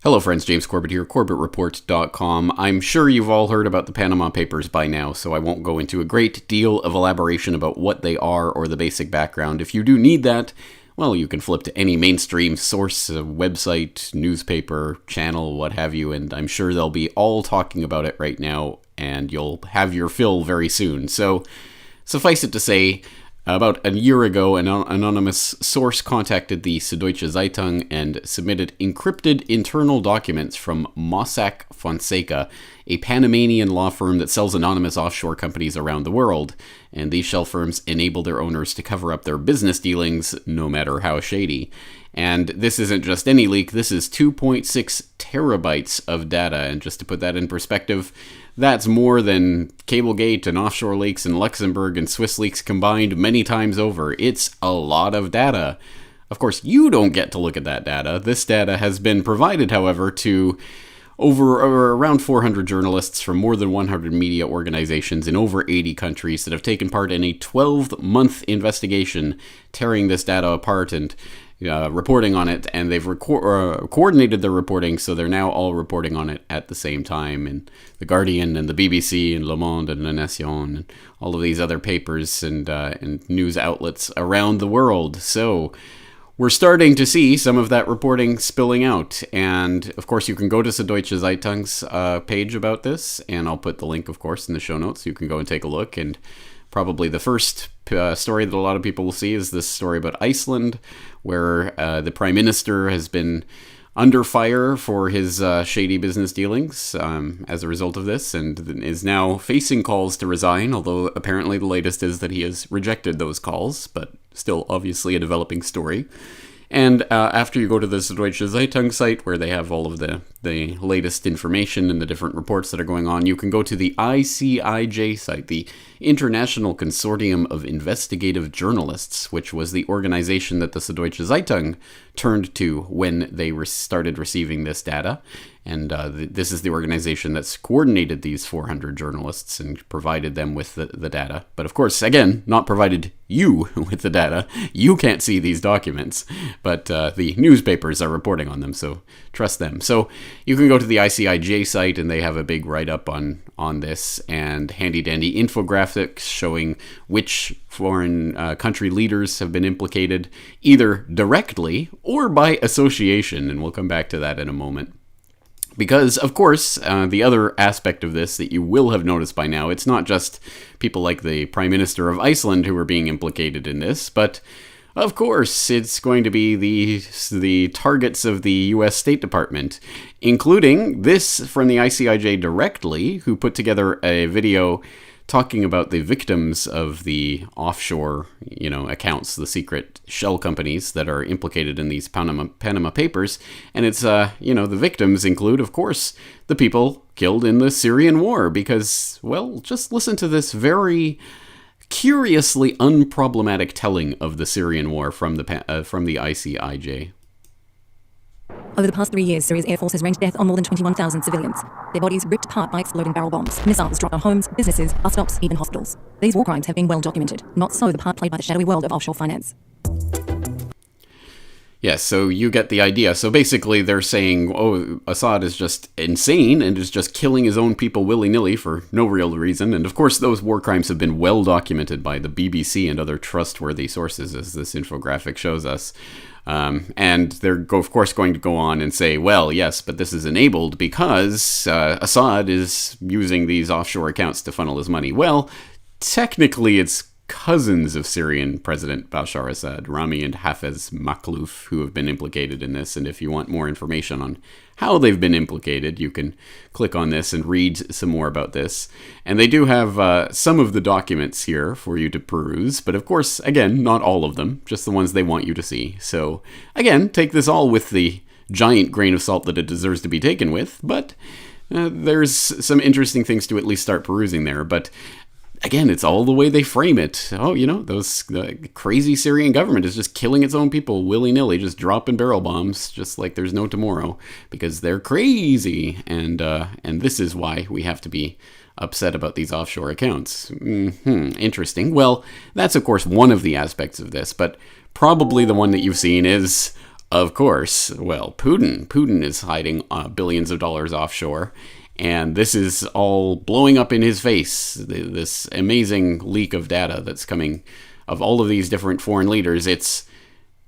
Hello friends, James Corbett here, CorbettReport.com. I'm sure you've all heard about the Panama Papers by now, so I won't go into a great deal of elaboration about what they are or the basic background. If you do need that, well, you can flip to any mainstream source, website, newspaper, channel, what have you, and I'm sure they'll be all talking about it right now, and you'll have your fill very soon. So, suffice it to say, about a year ago, an anonymous source contacted the Süddeutsche Zeitung and submitted encrypted internal documents from Mossack Fonseca, a Panamanian law firm that sells anonymous offshore companies around the world. And these shell firms enable their owners to cover up their business dealings, no matter how shady. And this isn't just any leak, this is 2.6 terabytes of data. And just to put that in perspective, that's more than Cablegate and offshore leaks in Luxembourg and Swiss leaks combined many times over. It's a lot of data. Of course, you don't get to look at that data. This data has been provided, however, to around 400 journalists from more than 100 media organizations in over 80 countries that have taken part in a 12-month investigation tearing this data apart and reporting on it, and they've coordinated their reporting, so they're now all reporting on it at the same time. And The Guardian and the BBC and Le Monde and La Nation and all of these other papers and news outlets around the world. So we're starting to see some of that reporting spilling out. And of course, you can go to Süddeutsche Zeitung's page about this, and I'll put the link, of course, in the show notes. You can go and take a look. And probably the first story that a lot of people will see is this story about Iceland, where the Prime Minister has been under fire for his shady business dealings as a result of this, and is now facing calls to resign, although apparently the latest is that he has rejected those calls, but still obviously a developing story. And after you go to the Süddeutsche Zeitung site, where they have all of the latest information and the different reports that are going on, you can go to the ICIJ site, the International Consortium of Investigative Journalists, which was the organization that the Süddeutsche Zeitung turned to when they started receiving this data. And this is the organization that's coordinated these 400 journalists and provided them with the data. But of course, again, not provided you with the data. You can't see these documents, but the newspapers are reporting on them, so trust them. So you can go to the ICIJ site, and they have a big write-up on this, and handy-dandy infographics showing which foreign country leaders have been implicated, either directly or by association, and we'll come back to that in a moment. Because, of course, the other aspect of this that you will have noticed by now, it's not just people like the Prime Minister of Iceland who are being implicated in this, but, of course, it's going to be the targets of the U.S. State Department, including this from the ICIJ directly, who put together a video talking about the victims of the offshore, accounts, the secret shell companies that are implicated in these Panama Papers. And it's, the victims include, of course, the people killed in the Syrian war. Because, well, just listen to this very curiously unproblematic telling of the Syrian war from the ICIJ. Over the past 3 years, Syria's Air Force has ranged death on more than 21,000 civilians. Their bodies ripped apart by exploding barrel bombs, missiles dropped on homes, businesses, bus stops, even hospitals. These war crimes have been well documented. Not so the part played by the shadowy world of offshore finance. Yes, so you get the idea. So basically they're saying, Assad is just insane and is just killing his own people willy-nilly for no real reason. And of course those war crimes have been well documented by the BBC and other trustworthy sources, as this infographic shows us. And they're, of course, going to go on and say, well, yes, but this is enabled because Assad is using these offshore accounts to funnel his money. Well, technically it's cousins of Syrian President Bashar Assad, Rami and Hafez Makhlouf, who have been implicated in this. And if you want more information on how they've been implicated, you can click on this and read some more about this. And they do have some of the documents here for you to peruse, but of course, again, not all of them, just the ones they want you to see. So again, take this all with the giant grain of salt that it deserves to be taken with, but there's some interesting things to at least start perusing there. But again, it's all the way they frame it. The crazy Syrian government is just killing its own people willy-nilly, just dropping barrel bombs, just like there's no tomorrow, because they're crazy. And this is why we have to be upset about these offshore accounts. Interesting. Well, that's, of course, one of the aspects of this, but probably the one that you've seen is Of course, well, Putin is hiding billions of dollars offshore, and this is all blowing up in his face. This amazing leak of data that's coming of all of these different foreign leaders. It's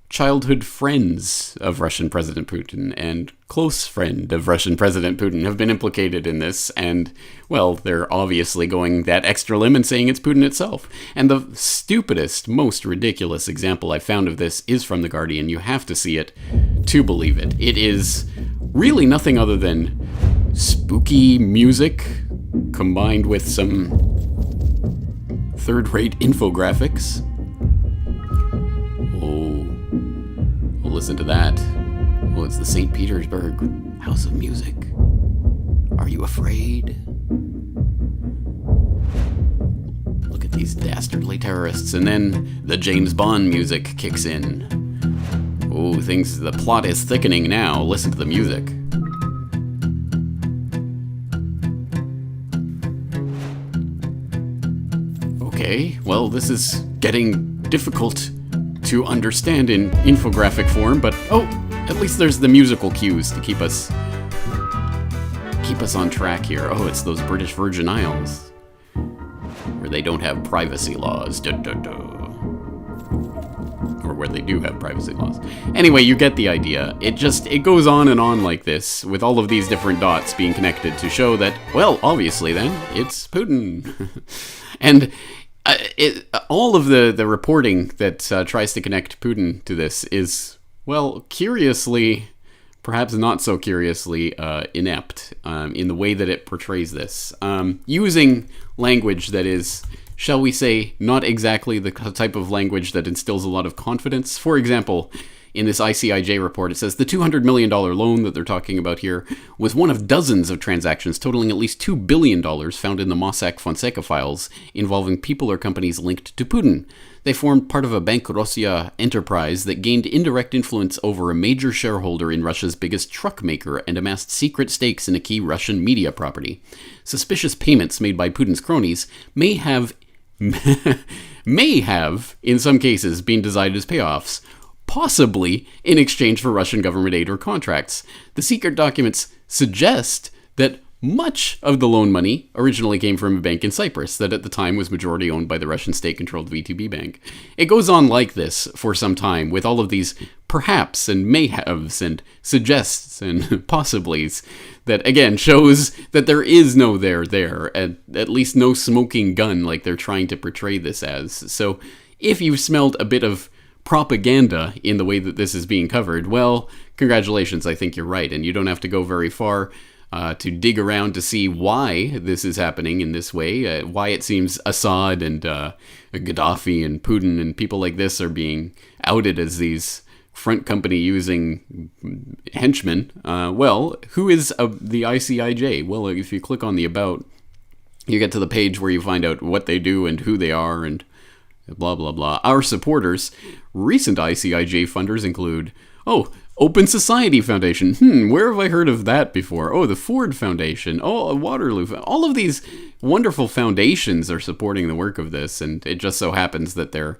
childhood friends of Russian President Putin and close friend of Russian President Putin have been implicated in this, and, well, they're obviously going that extra limb and saying it's Putin itself. And the stupidest, most ridiculous example I found of this is from The Guardian. You have to see it to believe it. It is really nothing other than spooky music combined with some third-rate infographics. Listen to that. Oh, it's the St. Petersburg House of Music. Are you afraid? Look at these dastardly terrorists. And then the James Bond music kicks in. Oh, the plot is thickening now. Listen to the music. Okay, well, this is getting difficult to understand in infographic form, but at least there's the musical cues to keep us on track here. Oh, it's those British Virgin Isles where they don't have privacy laws. Or where they do have privacy laws. Anyway, you get the idea. It goes on and on like this, with all of these different dots being connected to show that, well, obviously then, it's Putin. And all of the reporting that tries to connect Putin to this is, well, curiously, perhaps not so curiously, inept in the way that it portrays this. Using language that is, shall we say, not exactly the type of language that instills a lot of confidence. For example, in this ICIJ report, it says the $200 million loan that they're talking about here was one of dozens of transactions totaling at least $2 billion found in the Mossack Fonseca files involving people or companies linked to Putin. They formed part of a Bank Russia enterprise that gained indirect influence over a major shareholder in Russia's biggest truck maker and amassed secret stakes in a key Russian media property. Suspicious payments made by Putin's cronies may have, in some cases, been designed as payoffs, possibly in exchange for Russian government aid or contracts. The secret documents suggest that much of the loan money originally came from a bank in Cyprus that at the time was majority owned by the Russian state-controlled VTB bank. It goes on like this for some time, with all of these perhaps and may-haves and suggests and possiblys that, again, shows that there is no there, at least no smoking gun like they're trying to portray this as. So if you've smelled a bit of propaganda in the way that this is being covered, well, congratulations, I think you're right, and you don't have to go very far to dig around to see why this is happening in this way, why it seems Assad and Gaddafi and Putin and people like this are being outed as these front company using henchmen. Well, who is the ICIJ? Well, if you click on the About, you get to the page where you find out what they do and who they are and blah, blah, blah. Our supporters, recent ICIJ funders include, Open Society Foundation. Where have I heard of that before? The Ford Foundation. Waterloo. All of these wonderful foundations are supporting the work of this, and it just so happens that they're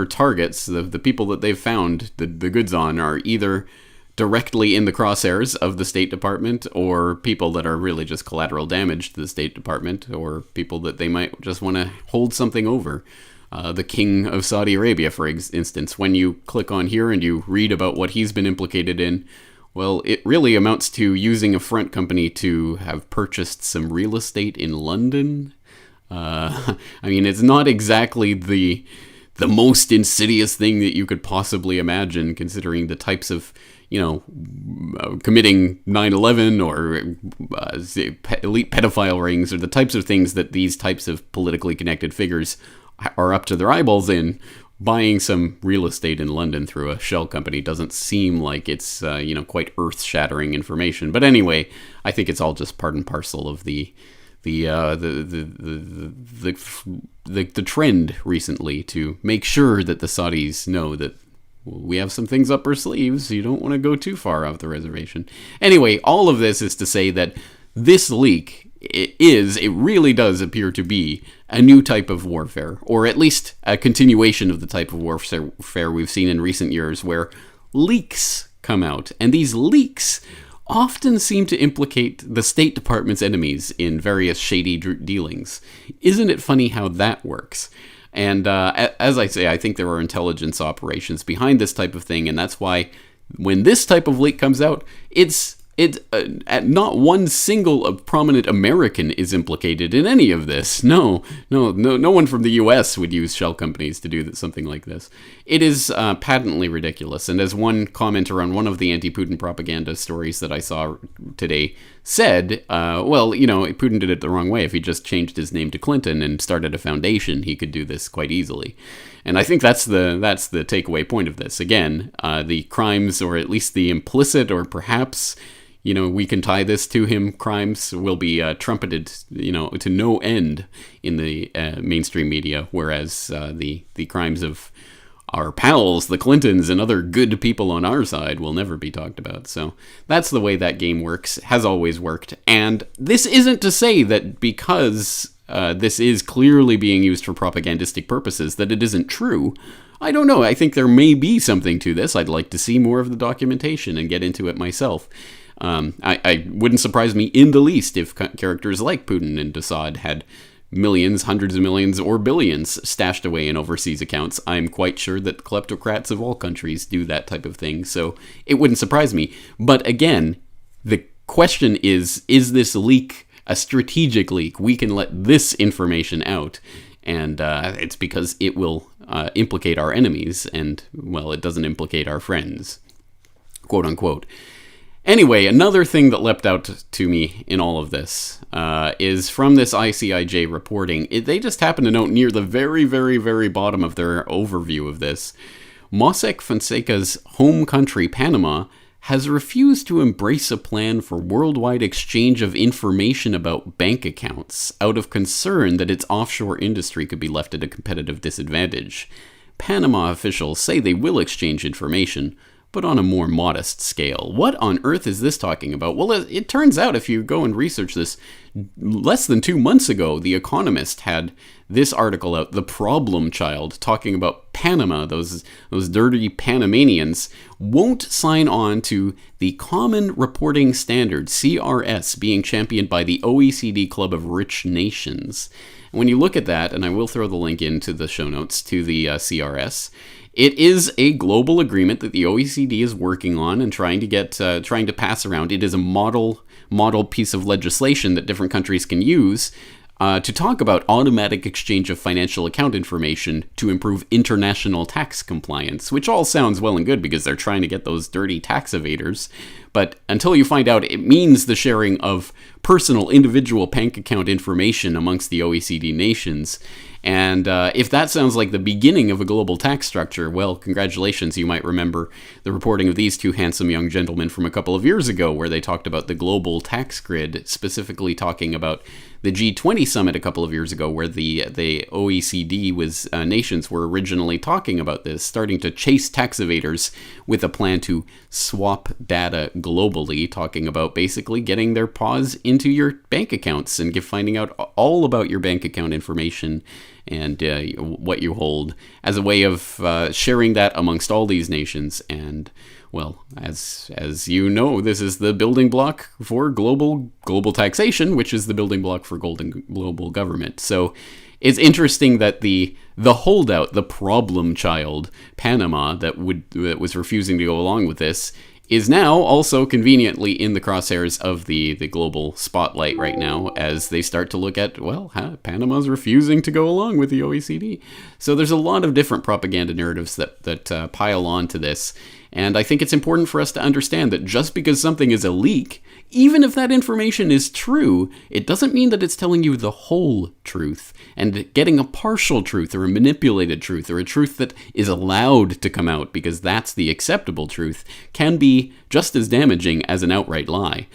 targets, the people that they've found the goods on are either directly in the crosshairs of the State Department, or people that are really just collateral damage to the State Department, or people that they might just want to hold something over. The King of Saudi Arabia, for instance, when you click on here and you read about what he's been implicated in, well, it really amounts to using a front company to have purchased some real estate in London. I mean, it's not exactly the most insidious thing that you could possibly imagine, considering the types of, committing 9/11 or elite pedophile rings, or the types of things that these types of politically connected figures are up to their eyeballs in. Buying some real estate in London through a shell company doesn't seem like it's, quite earth-shattering information. But anyway, I think it's all just part and parcel of the trend recently to make sure that the Saudis know that we have some things up our sleeves. You don't want to go too far off the reservation. Anyway, all of this is to say that this leak it really does appear to be a new type of warfare, or at least a continuation of the type of warfare we've seen in recent years, where leaks come out. And these leaks often seem to implicate the State Department's enemies in various shady dealings. Isn't it funny how that works? And as I say, I think there are intelligence operations behind this type of thing, and that's why when this type of leak comes out, not one single prominent American is implicated in any of this. No one from the U.S. would use shell companies to do something like this. It is patently ridiculous. And as one commenter on one of the anti-Putin propaganda stories that I saw today said, Putin did it the wrong way. If he just changed his name to Clinton and started a foundation, he could do this quite easily. And I think that's the takeaway point of this. Again, the crimes, or at least the implicit, or perhaps, we can tie this to him, crimes will be trumpeted, to no end in the mainstream media, whereas the crimes of our pals, the Clintons, and other good people on our side will never be talked about. So that's the way that game works, has always worked. And this isn't to say that because this is clearly being used for propagandistic purposes, that it isn't true. I don't know. I think there may be something to this. I'd like to see more of the documentation and get into it myself. I wouldn't surprise me in the least if characters like Putin and Assad had millions, hundreds of millions, or billions stashed away in overseas accounts. I'm quite sure that kleptocrats of all countries do that type of thing, so it wouldn't surprise me. But again, the question is this leak a strategic leak? We can let this information out, and it's because it will implicate our enemies, and, well, it doesn't implicate our friends, quote unquote. Anyway, another thing that leapt out to me in all of this is from this ICIJ reporting. They just happen to note near the very, very, very bottom of their overview of this, Mossack Fonseca's home country, Panama, has refused to embrace a plan for worldwide exchange of information about bank accounts out of concern that its offshore industry could be left at a competitive disadvantage. Panama officials say they will exchange information, but on a more modest scale. What on earth is this talking about? Well, it turns out, if you go and research this, less than 2 months ago, The Economist had this article out, The Problem Child, talking about Panama. Those dirty Panamanians won't sign on to the Common Reporting Standard, CRS, being championed by the OECD Club of Rich Nations. And when you look at that, and I will throw the link into the show notes to the CRS, it is a global agreement that the OECD is working on and trying to pass around. It is a model piece of legislation that different countries can use to talk about automatic exchange of financial account information to improve international tax compliance, which all sounds well and good because they're trying to get those dirty tax evaders. But until you find out, it means the sharing of personal individual bank account information amongst the OECD nations. And if that sounds like the beginning of a global tax structure, well, congratulations. You might remember the reporting of these two handsome young gentlemen from a couple of years ago, where they talked about the global tax grid, specifically talking about the G20 summit a couple of years ago, where the OECD nations were originally talking about this, starting to chase tax evaders with a plan to swap data globally, talking about basically getting their paws into your bank accounts and finding out all about your bank account information and what you hold, as a way of sharing that amongst all these nations. And, well, as you know, this is the building block for global taxation, which is the building block for global government. So it's interesting that the holdout, the problem child, Panama, that was refusing to go along with this, is now also conveniently in the crosshairs of the global spotlight right now, as they start to look at, well, Panama's refusing to go along with the OECD. So there's a lot of different propaganda narratives that pile on to this. And I think it's important for us to understand that just because something is a leak, even if that information is true, it doesn't mean that it's telling you the whole truth. And getting a partial truth or a manipulated truth or a truth that is allowed to come out because that's the acceptable truth can be just as damaging as an outright lie.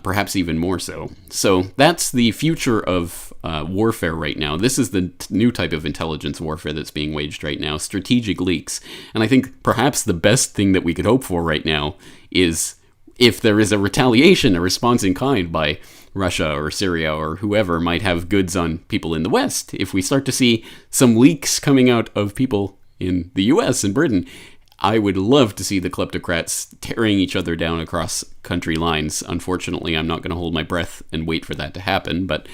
Perhaps even more so. So that's the future of warfare right now. This is the new type of intelligence warfare that's being waged right now, strategic leaks. And I think perhaps the best thing that we could hope for right now is if there is a retaliation, a response in kind by Russia or Syria or whoever might have goods on people in the West, if we start to see some leaks coming out of people in the US and Britain, I would love to see the kleptocrats tearing each other down across country lines. Unfortunately, I'm not going to hold my breath and wait for that to happen, but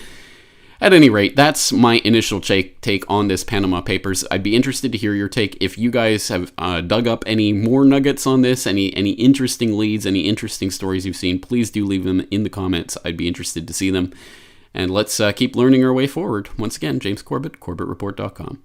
at any rate, that's my initial take on this Panama Papers. I'd be interested to hear your take. If you guys have dug up any more nuggets on this, any interesting leads, any interesting stories you've seen, please do leave them in the comments. I'd be interested to see them. And let's keep learning our way forward. Once again, James Corbett, CorbettReport.com.